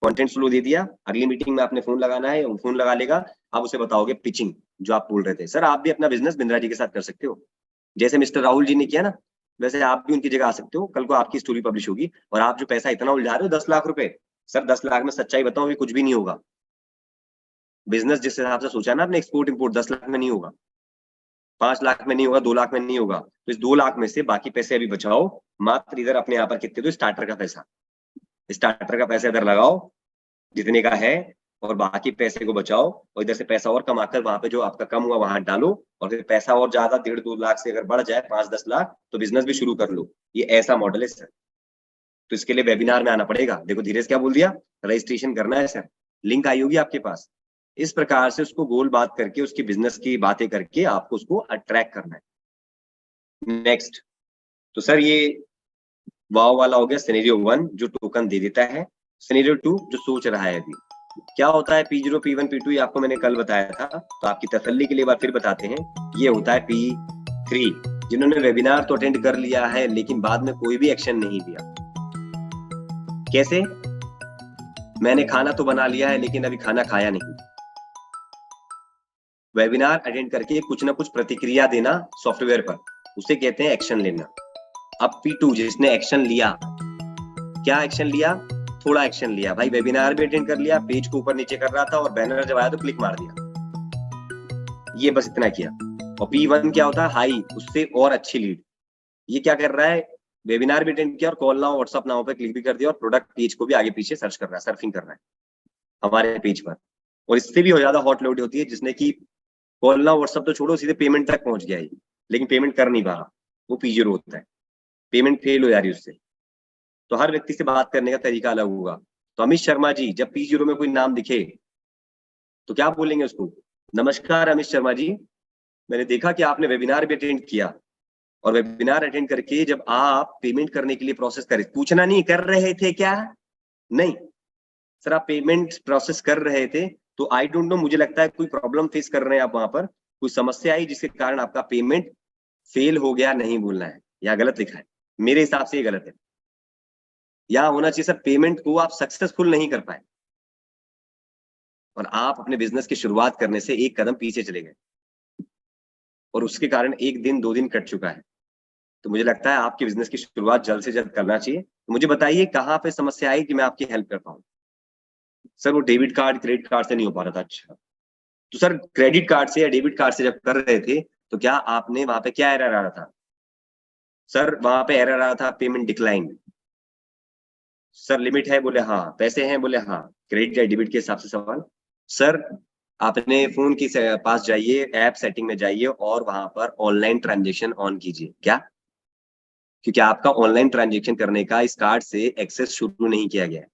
Content flow दे दिया, अगली meeting में आपने फोन लगाना है, फोन लगा लेगा, आप उसे बताओगे पिचिंग जो आप बोल रहे थे। सर आप भी अपना बिजनेस बिंद्रा जी के साथ कर सकते हो, जैसे मिस्टर राहुल जी ने किया ना, वैसे आप भी उनकी जगह आ सकते हो। कल को आपकी स्टोरी पब्लिश होगी और आप जो पैसा इतना उलझा रहे हो 10 लाख रुपए, सर 10 लाख में सच्चाई बताओ कुछ भी नहीं होगा। बिजनेस जिस हिसाब से सोचा ना आपने एक्सपोर्ट इंपोर्ट, 10 लाख में नहीं होगा, 5 लाख में नहीं होगा, 2 लाख में नहीं होगा। तो इस 2 लाख में से बाकी पैसे अभी बचाओ, मात्र इधर अपने यहाँ पर कितने दो, स्टार्टर का पैसा, स्टार्टर का पैसा इधर लगाओ जितने का है, और बाकी पैसे को बचाओ, और इधर से पैसा और कमाकर वहां पे जो आपका कम हुआ वहां डालो, और फिर पैसा और ज्यादा 1.5-2 लाख से अगर बढ़ जाए 5-10 लाख तो बिजनेस भी शुरू कर लो। ये ऐसा मॉडल है सर। तो इसके लिए वेबिनार में आना पड़ेगा। देखो धीरेज क्या बोल दिया, रजिस्ट्रेशन करना है सर, लिंक आई होगी आपके पास। इस प्रकार से उसको गोल बात करके, उसकी बिजनेस की बातें करके आपको उसको अट्रैक्ट करना है। नेक्स्ट, तो सर ये वाव वाला हो गया सिनेरियो 1 जो टोकन दे देता है। सिनेरियो 2 जो सोच रहा है अभी क्या होता है, P0 P1 P2 ये आपको मैंने कल बताया था, तो आपकी तसल्ली के लिए बार फिर बताते हैं। ये होता है P3 जिन्होंने वेबिनार तो अटेंड कर लिया है लेकिन बाद में कोई भी एक्शन नहीं लिया। कैसे, मैंने खाना तो बना लिया है लेकिन अभी खाना खाया नहीं। वेबिनार अटेंड करके कुछ ना कुछ प्रतिक्रिया देना सॉफ्टवेयर पर, उसे कहते हैं एक्शन लेना। अब P2 जिसने एक्शन लिया, क्या एक्शन लिया, थोड़ा एक्शन लिया भाई, वेबिनार भी अटेंड कर लिया, पेज को ऊपर नीचे कर रहा था और बैनर जब आया तो क्लिक मार दिया, ये बस इतना किया। और P1 क्या होता है, हाई, उससे और अच्छी लीड। ये क्या कर रहा है, वेबिनार भी अटेंड किया और कॉल नाउ व्हाट्सएप नाउ पे क्लिक भी कर दिया और प्रोडक्ट पेज को भी आगे पीछे सर्च कर रहा है, सर्फिंग कर रहा है हमारे पेज पर। और इससे भी ज्यादा हॉट लोड होती है जिसने की कॉल नाउ व्हाट्सएप तो छोड़ो, सीधे पेमेंट तक पहुंच गया है लेकिन पेमेंट कर नहीं पा रहा, वो P0 होता है, पेमेंट फेल हो जा रही है उससे। तो हर व्यक्ति से बात करने का तरीका अलग होगा। तो अमित शर्मा जी जब P0 में कोई नाम दिखे तो क्या बोलेंगे उसको, नमस्कार अमित शर्मा जी, मैंने देखा कि आपने वेबिनार भी अटेंड किया, और वेबिनार अटेंड करके जब आप पेमेंट करने के लिए प्रोसेस करे, पूछना नहीं कर रहे थे क्या, नहीं सर आप पेमेंट प्रोसेस कर रहे थे, तो आई डोंट नो, मुझे लगता है कोई प्रॉब्लम फेस कर रहे हैं आप वहां पर, कोई समस्या आई जिसके कारण आपका पेमेंट फेल हो गया, नहीं बोलना है, या गलत लिखा है, मेरे हिसाब से ये गलत है। या होना चाहिए सर पेमेंट को आप सक्सेसफुल नहीं कर पाए और आप अपने बिजनेस की शुरुआत करने से एक कदम पीछे चले गए और उसके कारण 1 दिन 2 दिन कट चुका है। तो मुझे लगता है आपके बिजनेस की शुरुआत जल्द से जल्द करना चाहिए। तो मुझे बताइए कहाँ पे समस्या आई कि मैं आपकी हेल्प कर पाऊँ। सर वो डेबिट कार्ड क्रेडिट कार्ड से नहीं हो पा रहा था। अच्छा, तो सर क्रेडिट कार्ड से या डेबिट कार्ड से जब कर रहे थे तो क्या आपने वहां पे क्या एरर आ रहा था, सर वहां पे एरर आ रहा था पेमेंट डिक्लाइन। सर लिमिट है, बोले हाँ, पैसे हैं, बोले हाँ, क्रेडिट या डेबिट के हिसाब से सवाल। सर आपने फोन की पास जाइए, ऐप सेटिंग में जाइए और वहां पर ऑनलाइन ट्रांजेक्शन ऑन कीजिए। क्या, क्योंकि आपका ऑनलाइन ट्रांजेक्शन करने का इस कार्ड से एक्सेस शुरू नहीं किया गया है।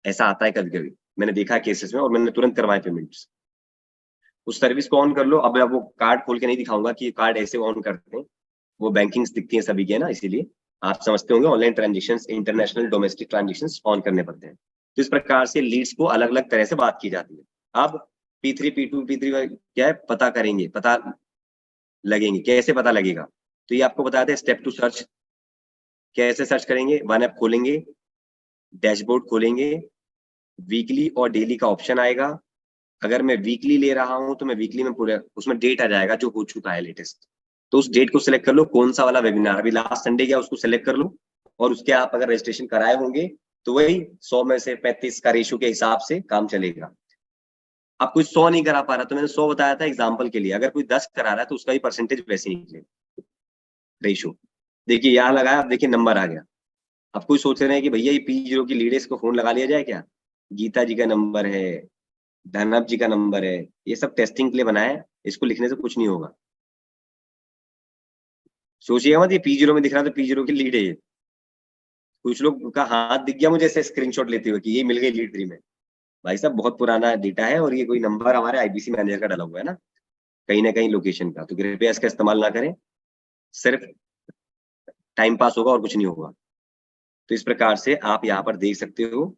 ऐसा आता है कभी कभी, मैंने देखा केसेस में और मैंने तुरंत करवाए पेमेंट्स। उस सर्विस को ऑन कर लो। अब वो कार्ड खोल के नहीं दिखाऊंगा कि कार्ड ऐसे ऑन करते हैं, वो बैंकिंग्स दिखती है सभी के ना, इसीलिए आप समझते होंगे online transaction, international domestic transaction on करने पड़ते हैं। तो इस प्रकार से लीड्स को अलग अलग तरह से बात की जाती है। अब P3 P2 P3 क्या है, पता करेंगे, पता लगेंगे, कैसे पता लगेगा, तो ये आपको बताते हैं स्टेप टू सर्च। कैसे सर्च करेंगे, वन ऐप खोलेंगे, डैशबोर्ड खोलेंगे, वीकली और डेली का ऑप्शन आएगा। अगर मैं वीकली ले रहा हूं तो मैं वीकली में पूरे उसमें डेट आ जाएगा जो हो चुका है लेटेस्ट, तो उस डेट को सिलेक्ट कर लो, कौन सा वाला वेबिनार अभी लास्ट संडे गया उसको सिलेक्ट कर लो, और उसके आप अगर रजिस्ट्रेशन कराए होंगे तो वही 100 में से 35 का रेशो के हिसाब से काम चलेगा। अब कोई 100 नहीं करा पा रहा तो मैंने 100 बताया था एग्जाम्पल के लिए, अगर कोई 10 करा रहा है तो उसका भी परसेंटेज वैसे ही निकले रेशो। देखिए यहाँ लगाया, अब देखिए नंबर आ गया। अब कोई सोच रहे हैं कि भैया ये P0 की लीडर्स को फोन लगा लिया जाए क्या, गीता जी का नंबर है, धनब जी का नंबर है, ये सब टेस्टिंग के लिए बनाया है, इसको लिखने से कुछ नहीं होगा। सोचिएगा मत ये P0 में दिख रहा है तो P0 की लीड है ये। कुछ लोग का हाथ दिख गया मुझे ऐसे स्क्रीनशॉट लेते हुए कि ये मिल गई लीड 3 में। भाई साहब बहुत पुराना डेटा है और ये कोई नंबर हमारे IBC मैनेजर का डला हुआ है ना कहीं लोकेशन का, तो कृपया इसका इस्तेमाल ना करें, सिर्फ टाइम पास होगा और कुछ नहीं होगा। तो इस प्रकार से आप यहाँ पर देख सकते हो।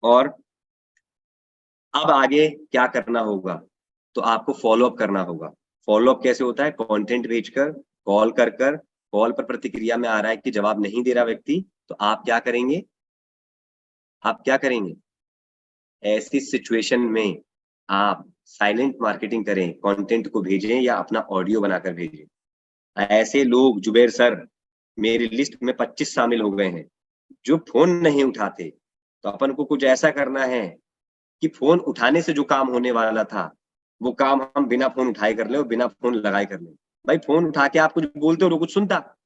और अब आगे क्या करना होगा, तो आपको फॉलोअप करना होगा। फॉलोअप कैसे होता है, कंटेंट भेजकर, कॉल कर कर, कॉल पर प्रतिक्रिया में आ रहा है कि जवाब नहीं दे रहा व्यक्ति, तो आप क्या करेंगे, आप क्या करेंगे? ऐसी सिचुएशन में आप साइलेंट मार्केटिंग करें, कंटेंट को भेजें या अपना ऑडियो बनाकर भेजें। ऐसे लोग जुबेर सर मेरी लिस्ट में 25 शामिल हो गए हैं जो फोन नहीं उठाते। तो अपन को कुछ ऐसा करना है कि फोन उठाने से जो काम होने वाला था वो काम हम बिना फोन उठाए कर ले और बिना फोन लगाए कर ले। भाई फोन उठा के आप कुछ बोलते हो तो कुछ सुनता,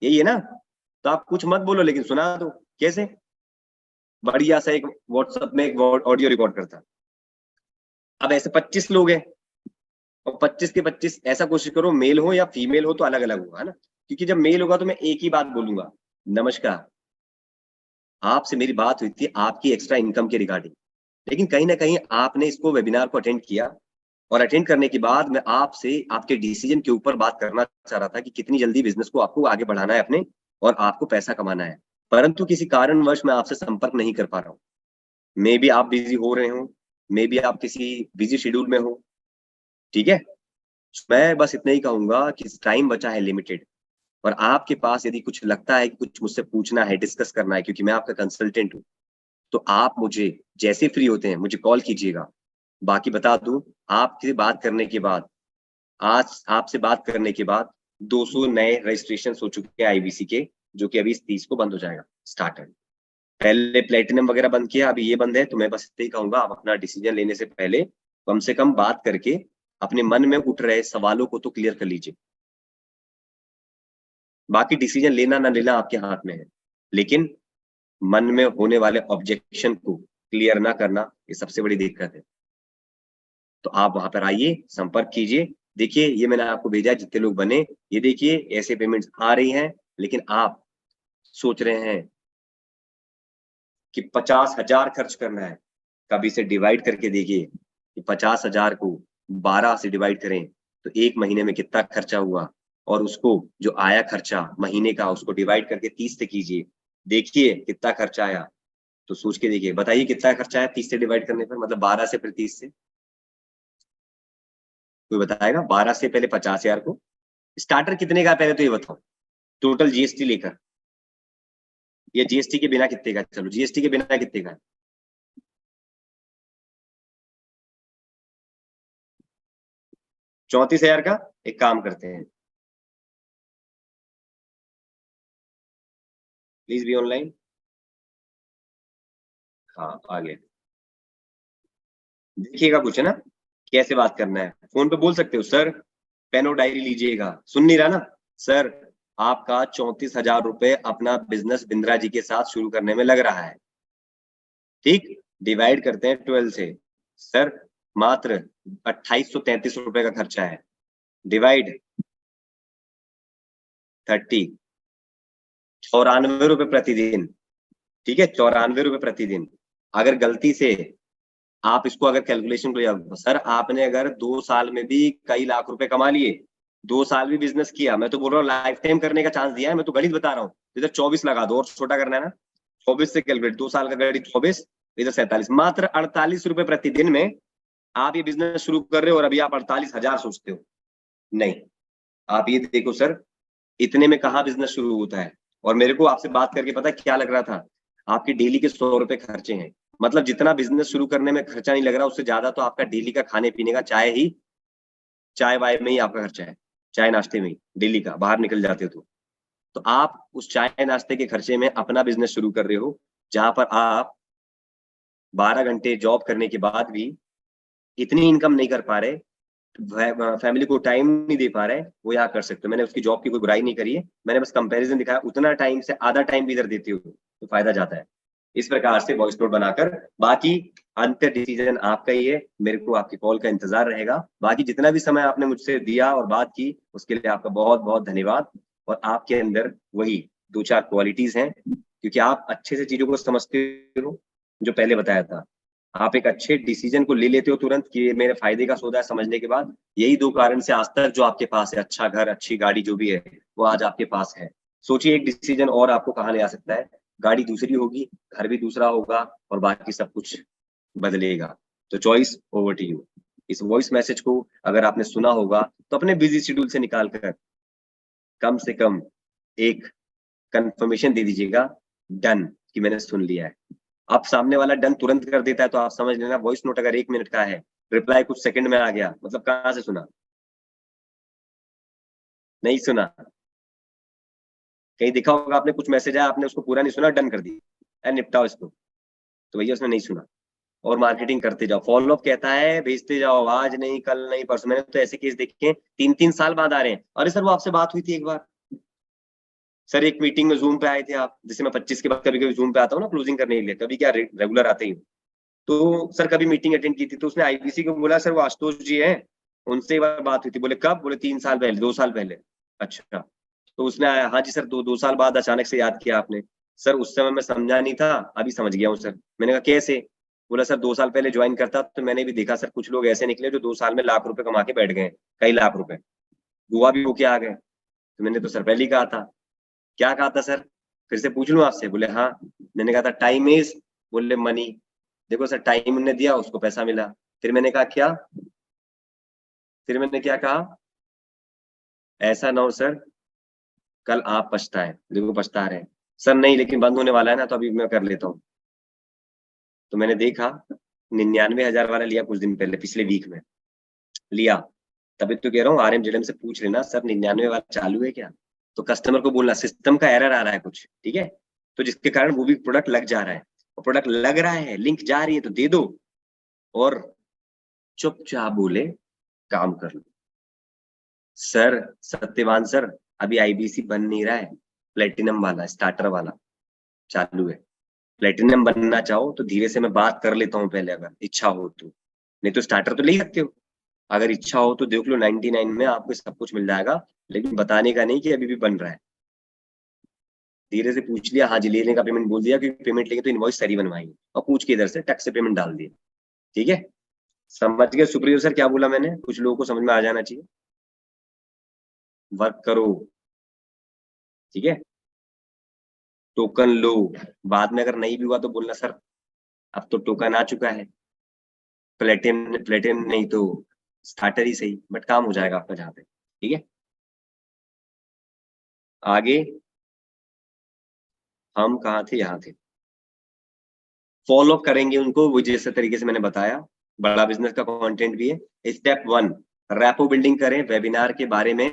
यही है ना? तो आप कुछ मत बोलो लेकिन सुना दो। कैसे? बढ़िया सा एक व्हाट्सएप में एक ऑडियो रिकॉर्ड करता। अब ऐसे 25 लोग हैं और 25 के 25 ऐसा कोशिश करो मेल हो या फीमेल हो तो अलग अलग होगा, है ना? क्योंकि जब मेल होगा तो मैं एक ही बात बोलूंगा, नमस्कार, आपसे मेरी बात हुई थी आपकी एक्स्ट्रा इनकम के रिगार्डिंग। लेकिन कहीं ना कहीं आपने इसको वेबिनार को अटेंड किया और अटेंड करने के बाद मैं आपसे आपके डिसीजन के ऊपर बात करना चाह रहा था कि कितनी जल्दी बिजनेस को आपको आगे बढ़ाना है अपने और आपको पैसा कमाना है। परंतु किसी कारणवश मैं आपसे संपर्क नहीं कर पा रहा हूँ। मे बी आप बिजी हो रहे हो, मे बी आप किसी बिजी शेड्यूल में हो। ठीक है, मैं बस इतना ही कहूंगा कि टाइम बचा है लिमिटेड और आपके पास यदि कुछ लगता है कि कुछ मुझसे पूछना है, डिस्कस करना है, क्योंकि मैं आपका कंसल्टेंट हूँ, तो आप मुझे जैसे फ्री होते हैं मुझे कॉल कीजिएगा। बाकी बता दूं, आपसे बात करने के बाद, आज आपसे बात करने के बाद 200 नए रजिस्ट्रेशन हो चुके हैं आईबीसी के, जो कि अभी 30 को बंद हो जाएगा स्टार्टर। पहले प्लेटिनम वगैरह बंद किया, अभी ये बंद है। तो मैं बस इतना ही कहूंगा, आप अपना डिसीजन लेने से पहले कम से कम बात करके अपने मन में उठ रहे सवालों को तो क्लियर कर लीजिए। बाकी डिसीजन लेना ना लेना आपके हाथ में है, लेकिन मन में होने वाले ऑब्जेक्शन को क्लियर ना करना ये सबसे बड़ी दिक्कत है। तो आप वहां पर आइए, संपर्क कीजिए। देखिए ये मैंने आपको भेजा है, जितने लोग बने, ये देखिए ऐसे पेमेंट्स आ रही हैं। लेकिन आप सोच रहे हैं कि 50,000 खर्च करना है। कभी इसे डिवाइड करके देखिए कि 50,000 को 12 से डिवाइड करें तो एक महीने में कितना खर्चा हुआ, और उसको जो आया खर्चा महीने का उसको डिवाइड करके 30 से कीजिए, देखिए कितना खर्चा आया। तो सोच के देखिए, बताइए कितना खर्चा आया 30 से डिवाइड करने पर, मतलब 12 से फिर 30 से। कोई बताएगा? 12 से पहले 50,000 को स्टार्टर कितने का है पहले तो ये बताओ, टोटल जीएसटी लेकर, या जीएसटी के बिना कितने का? चलो जीएसटी के बिना कितने का है? 34,000 का। एक काम करते हैं, प्लीज बी ऑनलाइन। हाँ आ गया। देखिएगा कुछ, है ना? कैसे बात करना है फोन पे बोल सकते हो, सर पेन और डायरी लीजिएगा। सुन नहीं रहा ना? सर आपका 34,000 रुपए अपना बिजनेस बिंद्रा जी के साथ शुरू करने में लग रहा है। ठीक, डिवाइड करते हैं 12 से। सर मात्र 2,833 रुपए का खर्चा है, डिवाइड 30, 94 रुपए प्रतिदिन। ठीक है, 94 रुपए प्रतिदिन। अगर गलती से आप इसको अगर कैलकुलेशन को, सर आपने अगर 2 साल में भी कई लाख रुपए कमा लिए, 2 साल भी बिजनेस किया, मैं तो बोल रहा हूँ लाइफ टाइम करने का चांस दिया है, मैं तो गणित बता रहा हूँ। इधर 24 लगा दो और छोटा करना है ना, 24 से कैलकुलेट, 2 साल का गणित 24, इधर 47, मात्र 48 रुपए प्रतिदिन में आप ये बिजनेस शुरू कर रहे हो और अभी आप 48,000 सोचते हो। नहीं, आप ये देखो सर, इतने में कहाँ बिजनेस शुरू होता है। और मेरे को आपसे बात करके पता है क्या लग रहा था? आपके डेली के 100 रुपए खर्चे हैं। मतलब जितना बिजनेस शुरू करने में खर्चा नहीं लग रहा, उससे ज्यादा तो आपका डेली का खाने पीने का, चाय वाय में ही आपका खर्चा है, चाय नाश्ते में ही डेली का, बाहर निकल जाते हो तो आप उस चाय नाश्ते के खर्चे में अपना बिजनेस शुरू कर रहे हो, जहां पर आप 12 घंटे जॉब करने के बाद भी इतनी इनकम नहीं कर पा रहे, फैमिली को टाइम नहीं दे पा रहे, वो यहाँ कर सकते हो। मैंने उसकी जॉब की कोई बुराई नहीं करी है, मैंने बस कंपैरिजन दिखाया। उतना टाइम से आधा टाइम भी इधर देते हो तो फायदा जाता है। इस प्रकार से वॉइस नोट बनाकर, बाकी अंत डिसीजन आपका ही है। मेरे को आपकी कॉल का इंतजार रहेगा। बाकी जितना भी समय आपने मुझसे दिया और बात की उसके लिए आपका बहुत बहुत धन्यवाद। और आपके अंदर वही 2-4 क्वालिटीज हैं, क्योंकि आप अच्छे से चीजों को समझते हो, जो पहले बताया था। आप एक अच्छे डिसीजन को ले लेते हो तुरंत कि ये मेरे फायदे का सौदा है, समझने के बाद। यही 2 कारण से आज तक जो आपके पास है, अच्छा घर, अच्छी गाड़ी जो भी है, वो आज आपके पास है। सोचिए एक डिसीजन और आपको कहाँ ले आ सकता है। गाड़ी दूसरी होगी, घर भी दूसरा होगा, और बाकी सब कुछ बदलेगा। तो चॉइस ओवर टू यू। इस वॉइस मैसेज को अगर आपने सुना होगा तो अपने बिजी शेड्यूल से निकाल कर कम से कम एक कंफर्मेशन दे दीजिएगा, डन, कि मैंने सुन लिया है। अब सामने वाला डन तुरंत कर देता है तो आप समझ लेना वॉइस नोट अगर 1 मिनट का है, रिप्लाई कुछ सेकंड में आ गया, मतलब कहाँ से सुना? नहीं सुना। कहीं दिखा होगा आपने, कुछ मैसेज आया, आपने उसको पूरा नहीं सुना, डन कर दिया, निपटाओ इसको, तो भैया उसने नहीं सुना। और मार्केटिंग करते जाओ, फॉलो अप कहता है भेजते जाओ, आज नहीं, कल नहीं, परसों। मैंने तो ऐसे केस देखे हैं 3-3 साल बाद आ रहे हैं, अरे सर वो आपसे बात हुई थी एक बार, सर एक मीटिंग में जूम पे आए थे आप, जैसे मैं 25 के बाद कभी कभी जूम पे आता हूँ ना क्लोजिंग करने के लिए, कभी क्या रेगुलर आते ही हूँ। तो सर कभी मीटिंग अटेंड की थी, तो उसने आईबीसी को बोला सर वो आशुतोष जी हैं, उनसे एक बार बात हुई थी। बोले कब? बोले 3 साल पहले, 2 साल पहले। अच्छा, तो उसने आया, हाँ जी सर, 2 साल बाद अचानक से याद किया आपने। सर उस समय मैं समझा नहीं था, अभी समझ गया हूँ सर। मैंने कहा कैसे? बोला सर 2 साल पहले ज्वाइन करता तो मैंने भी देखा सर, कुछ लोग ऐसे निकले जो 2 साल में लाख रुपए कमा के बैठ गए, कई लाख रुपए, गोवा भी होके आ गए। तो मैंने तो सर पहले ही कहा था। क्या कहा था सर? फिर से पूछ लूं आपसे? बोले हाँ। मैंने कहा था टाइम इज, बोले मनी। देखो सर, टाइम ने दिया, उसको पैसा मिला। फिर मैंने कहा क्या? फिर मैंने क्या कहा? ऐसा ना हो सर कल आप पछताए। देखो पछता रहे हैं सर, नहीं लेकिन बंद होने वाला है ना, तो अभी मैं कर लेता हूँ। तो मैंने देखा 99,000 वाला लिया कुछ दिन पहले, पिछले वीक में लिया। तभी तो कह रहा हूँ RMJM से पूछ लेना सर 99 वाला चालू है क्या। तो कस्टमर को बोलना सिस्टम का एरर आ रहा है कुछ, ठीक है, तो जिसके कारण वो भी प्रोडक्ट लग जा रहा है, और प्रोडक्ट लग रहा है, लिंक जा रही है तो दे दो, और चुपचाप बोले काम कर लो। सर सत्यवान सर, अभी IBC बन नहीं रहा है, प्लेटिनम वाला स्टार्टर वाला चालू है। प्लेटिनम बनना चाहो तो धीरे से मैं बात कर लेता हूँ पहले, अगर इच्छा हो तो, नहीं तो स्टार्टर तो ले ही सकते हो। अगर इच्छा हो तो देख लो, 99 में आपको सब कुछ मिल जाएगा, लेकिन बताने का नहीं कि अभी भी बन रहा है। धीरे से पूछ लिया, हाँ जी लेने का पेमेंट बोल दिया, क्योंकि पेमेंट लेंगे तो इनवॉइस सर ही बनवाएंगे, और पूछ के इधर से टैक्स से पेमेंट डाल दिया। ठीक है, समझ गए सुप्रियो सर क्या बोला मैंने? कुछ लोगों को समझ में आ जाना चाहिए। वर्क करो, ठीक है, टोकन लो। बाद में अगर नहीं भी हुआ तो बोलना सर अब तो टोकन आ चुका है, प्लेटिन प्लेटिन नहीं तो स्टार्टर ही सही, बट काम हो जाएगा आपका जहाँ पे। ठीक है, आगे हम कहाँ थे? यहाँ थे। फॉलो अप करेंगे उनको वो जैसे तरीके से मैंने बताया, बड़ा बिजनेस का कंटेंट भी है। स्टेप 1, रैपो बिल्डिंग करें वेबिनार के बारे में।